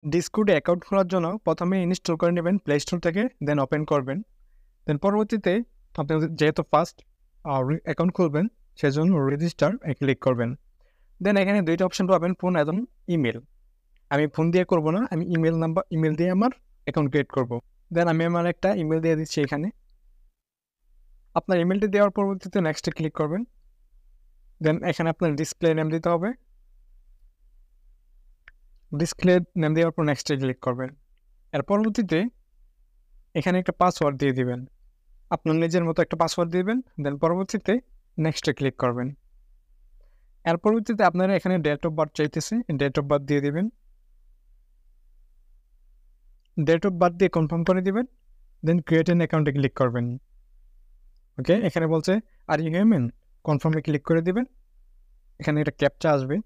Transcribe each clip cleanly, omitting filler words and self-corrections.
ডিসকর্ডে account খোলার জন্য প্রথমে ইনস্টল করে নেবেন প্লে স্টোর থেকে, দেন ওপেন করবেন। দেন পরবর্তীতে আপনি যেহেতু ফার্স্ট অ্যাকাউন্ট খুলবেন সেজন্য রেজিস্টার ক্লিক করবেন। দেন এখানে দুইটা অপশন পাবেন, ফোন এবং ইমেল। আমি ফোন দিয়ে করব না, আমি ইমেল দিয়ে আমার অ্যাকাউন্ট ক্রিয়েট করব। দেন আমি আমার একটা ইমেল দিয়ে দিচ্ছি এখানে। আপনার ইমেলটি দেওয়ার পরবর্তীতে নেক্সটে ক্লিক করবেন। দেন এখানে আপনার ডিসপ্লে নেম দিতে হবে। ডিসপ্লে নেম দেওয়ার পর নেক্সটে ক্লিক করবেন। এর পরবর্তীতে এখানে একটা পাসওয়ার্ড দিয়ে দিবেন, আপনার নিজের মতো একটা পাসওয়ার্ড দিবেন। দেন পরবর্তীতে নেক্সটে ক্লিক করবেন। এর পরবর্তীতে আপনারা এখানে ডেট অফ বার্থ চাইতেছে, ডেট অফ বার্থ দিয়ে দিবেন। ডেট অফ বার্থ দিয়ে কনফার্ম করে দিবেন। দেন ক্রিয়েট অ্যান অ্যাকাউন্টে ক্লিক করবেন। ওকে, এখানে বলছে আর ইউ হিউম্যান, কনফার্মে ক্লিক করে দিবেন। এখানে একটা ক্যাপচা আসবে,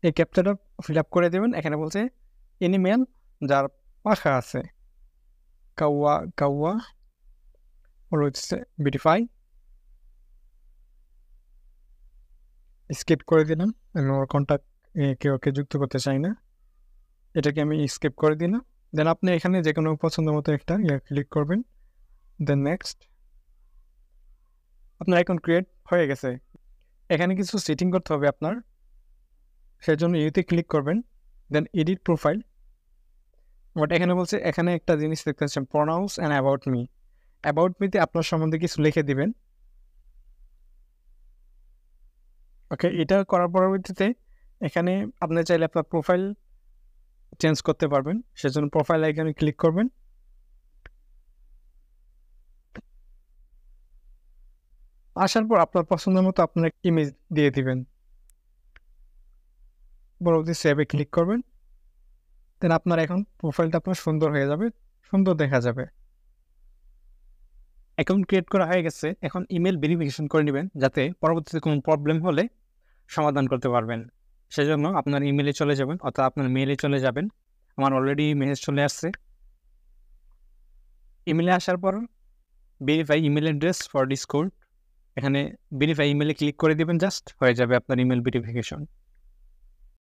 এই ক্যাপচাটা ফিল আপ করে দেবেন। এখানে বলছে এনিম্যাল যার পাখা আছে, কাউয়া কাউয়া রয়েছে বিউটিফাই, স্কিপ করে দিলাম। আমি ওর কন্ট্যাক্ট কেউ যুক্ত করতে চাই না, এটাকে আমি স্কিপ করে দিলাম। দেন আপনি এখানে যে কোনো পছন্দ মতো একটা ক্লিক করবেন। দেন নেক্সট, আপনার অ্যাকাউন্ট ক্রিয়েট হয়ে গেছে। এখানে কিছু সেটিং করতে হবে আপনার, সেজন্য ইউতে ক্লিক করবেন। দেন এডিট প্রোফাইল। বাট এখানে বলছে, এখানে একটা জিনিস দেখতে পাচ্ছেন pronounce and about me. About মিতে আপনার সম্বন্ধে কিছু লিখে দিবেন। ওকে, এটা করার পরবর্তীতে এখানে আপনি চাইলে আপনার প্রোফাইল চেঞ্জ করতে পারবেন, সেজন্য প্রোফাইল আইকনে ক্লিক করবেন। আসার পর আপনার পছন্দের মতো আপনার ইমেজ দিয়ে দিবেন। পরবর্তী সেভে ক্লিক করবেন। দেন আপনার এখন প্রোফাইলটা আপনার সুন্দর হয়ে যাবে, সুন্দর দেখা যাবে। অ্যাকাউন্ট ক্রিয়েট করা হয়ে গেছে। এখন ইমেল ভেরিফিকেশন করে নেবেন, যাতে পরবর্তীতে কোনো প্রবলেম হলে সমাধান করতে পারবেন। সেজন্য আপনার ইমেলে চলে যাবেন, অর্থাৎ আপনার মেইলে চলে যাবেন। আমার অলরেডি মেসেজ চলে আসছে। ইমেলে আসার পর verify email address for Discord, এখানে ভেরিফাই ইমেলে ক্লিক করে দেবেন, জাস্ট হয়ে যাবে আপনার ইমেল ভেরিফিকেশন।